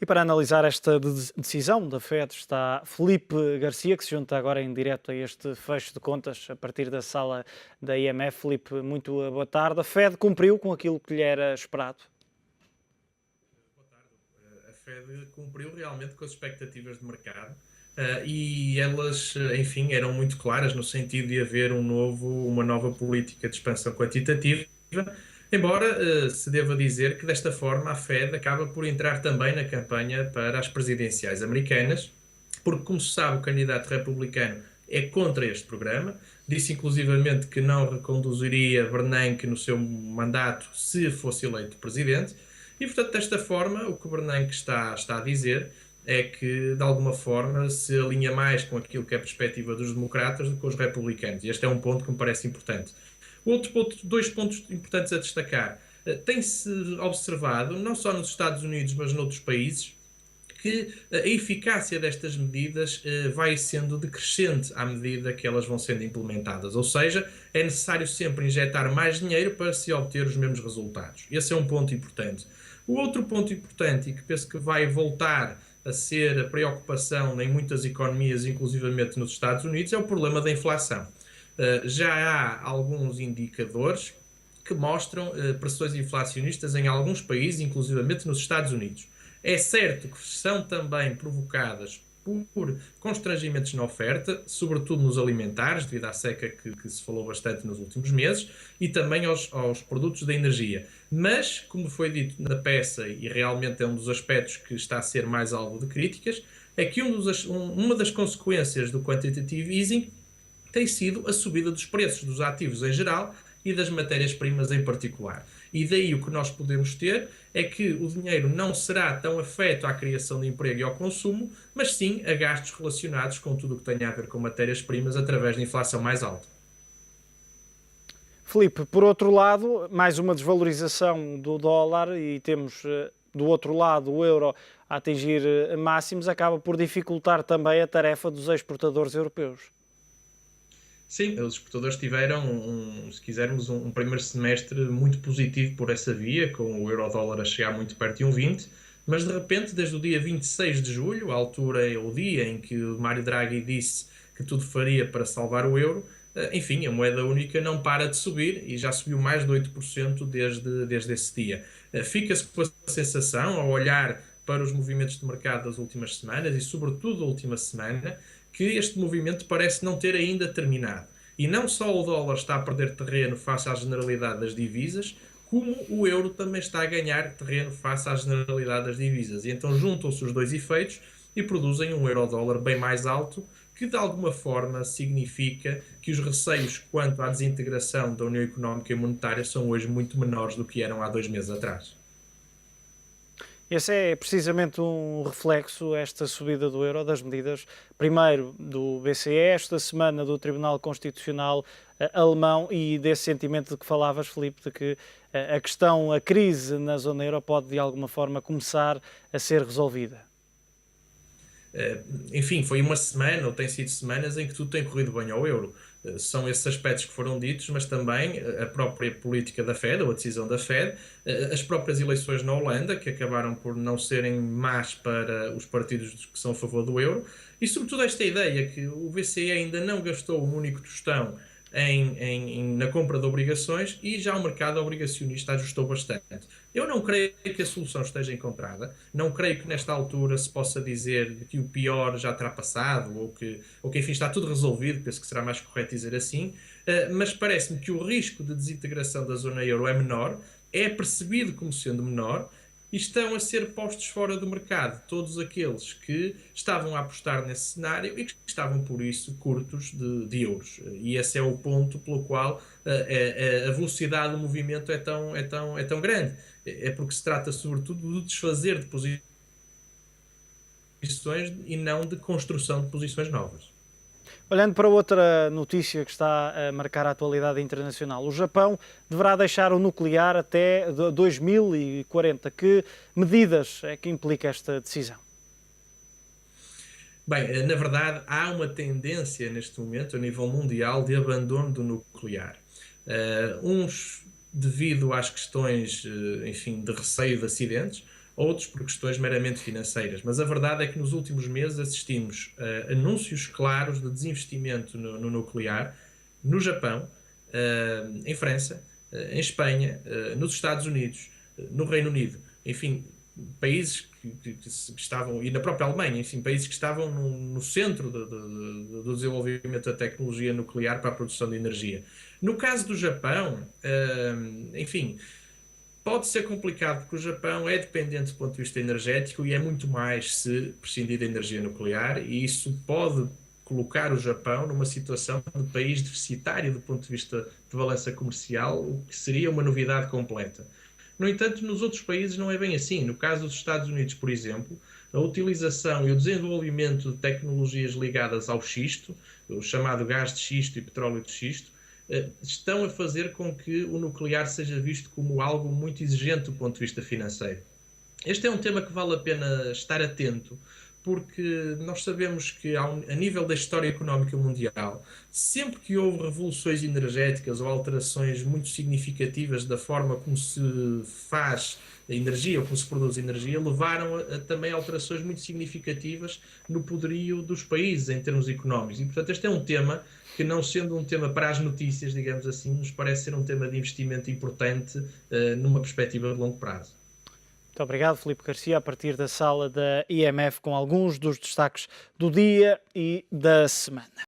E para analisar esta decisão da Fed está Felipe Garcia, que se junta agora em direto a este fecho de contas a partir da sala da IMF. Felipe, muito boa tarde. A Fed cumpriu com aquilo que lhe era esperado? Boa tarde. A Fed cumpriu realmente com as expectativas de mercado, e elas, enfim, eram muito claras no sentido de haver uma nova política de expansão quantitativa, embora se deva dizer que desta forma a Fed acaba por entrar também na campanha para as presidenciais americanas, porque, como se sabe, o candidato republicano é contra este programa, disse inclusivamente que não reconduziria Bernanke no seu mandato se fosse eleito presidente. E, portanto, desta forma, o que o Bernanke está a dizer é que, de alguma forma, se alinha mais com aquilo que é a perspectiva dos democratas do que com os republicanos. E este é um ponto que me parece importante. Outro ponto, dois pontos importantes a destacar. Tem-se observado, não só nos Estados Unidos, mas noutros países, que a eficácia destas medidas vai sendo decrescente à medida que elas vão sendo implementadas. Ou seja, é necessário sempre injetar mais dinheiro para se obter os mesmos resultados. Esse é um ponto importante. O outro ponto importante, e que penso que vai voltar a ser a preocupação em muitas economias, inclusivamente nos Estados Unidos, é o problema da inflação. Já há alguns indicadores que mostram pressões inflacionistas em alguns países, inclusivamente nos Estados Unidos. É certo que são também provocadas por constrangimentos na oferta, sobretudo nos alimentares, devido à seca que se falou bastante nos últimos meses, e também aos produtos da energia. Mas, como foi dito na peça, e realmente é um dos aspectos que está a ser mais alvo de críticas, é que uma das consequências do quantitative easing tem sido a subida dos preços dos ativos em geral e das matérias-primas em particular. E daí o que nós podemos ter é que o dinheiro não será tão afeto à criação de emprego e ao consumo, mas sim a gastos relacionados com tudo o que tem a ver com matérias-primas através de inflação mais alta. Felipe, por outro lado, mais uma desvalorização do dólar e temos do outro lado o euro a atingir máximos, acaba por dificultar também a tarefa dos exportadores europeus. Sim, os exportadores tiveram, se quisermos, um primeiro semestre muito positivo por essa via, com o euro-dólar a chegar muito perto de 1,20, mas de repente, desde o dia 26 de julho, a altura é o dia em que o Mário Draghi disse que tudo faria para salvar o euro, enfim, a moeda única não para de subir e já subiu mais de 8% desde esse dia. Fica-se com a sensação, ao olhar para os movimentos de mercado das últimas semanas e, sobretudo, da última semana, que este movimento parece não ter ainda terminado. E não só o dólar está a perder terreno face à generalidade das divisas, como o euro também está a ganhar terreno face à generalidade das divisas. E então juntam-se os dois efeitos e produzem um euro-dólar bem mais alto, que de alguma forma significa que os receios quanto à desintegração da União Económica e Monetária são hoje muito menores do que eram há 2 meses atrás. Esse é precisamente um reflexo, esta subida do euro, das medidas, primeiro do BCE, esta semana do Tribunal Constitucional alemão e desse sentimento de que falavas, Filipe, de que a questão, a crise na zona euro pode de alguma forma começar a ser resolvida. Enfim, foi uma semana, ou tem sido semanas, em que tudo tem corrido bem ao euro. São esses aspectos que foram ditos, mas também a própria política da Fed, ou a decisão da Fed, as próprias eleições na Holanda, que acabaram por não serem más para os partidos que são a favor do euro, e sobretudo esta ideia que o BCE ainda não gastou um único tostão na compra de obrigações e já o mercado obrigacionista ajustou bastante. Eu não creio que a solução esteja encontrada, não creio que nesta altura se possa dizer que o pior já terá passado ou que enfim, está tudo resolvido, penso que será mais correto dizer assim, mas parece-me que o risco de desintegração da zona euro é menor, é percebido como sendo menor, e estão a ser postos fora do mercado todos aqueles que estavam a apostar nesse cenário e que estavam, por isso, curtos de euros. E esse é o ponto pelo qual a velocidade do movimento é tão grande. É porque se trata, sobretudo, de desfazer de posições e não de construção de posições novas. Olhando para outra notícia que está a marcar a atualidade internacional, o Japão deverá deixar o nuclear até 2040. Que medidas é que implica esta decisão? Bem, na verdade, há uma tendência neste momento, a nível mundial, de abandono do nuclear. Uns devido às questões, enfim, de receio de acidentes, outros por questões meramente financeiras. Mas a verdade é que nos últimos meses assistimos a anúncios claros de desinvestimento no nuclear, no Japão, em França, em Espanha, nos Estados Unidos, no Reino Unido, enfim, países que estavam, e na própria Alemanha, enfim, países que estavam no centro do desenvolvimento da tecnologia nuclear para a produção de energia. No caso do Japão, enfim, pode ser complicado porque o Japão é dependente do ponto de vista energético e é muito mais se prescindir da energia nuclear, e isso pode colocar o Japão numa situação de país deficitário do ponto de vista de balança comercial, o que seria uma novidade completa. No entanto, nos outros países não é bem assim. No caso dos Estados Unidos, por exemplo, a utilização e o desenvolvimento de tecnologias ligadas ao xisto, o chamado gás de xisto e petróleo de xisto, estão a fazer com que o nuclear seja visto como algo muito exigente do ponto de vista financeiro. Este é um tema que vale a pena estar atento, porque nós sabemos que, a nível da história económica mundial, sempre que houve revoluções energéticas ou alterações muito significativas da forma como se faz a energia ou como se produz energia, levaram a também alterações muito significativas no poderio dos países em termos económicos. E, portanto, este é um tema que, não sendo um tema para as notícias, digamos assim, nos parece ser um tema de investimento importante numa perspectiva de longo prazo. Muito obrigado, Filipe Garcia, a partir da sala da IMF, com alguns dos destaques do dia e da semana.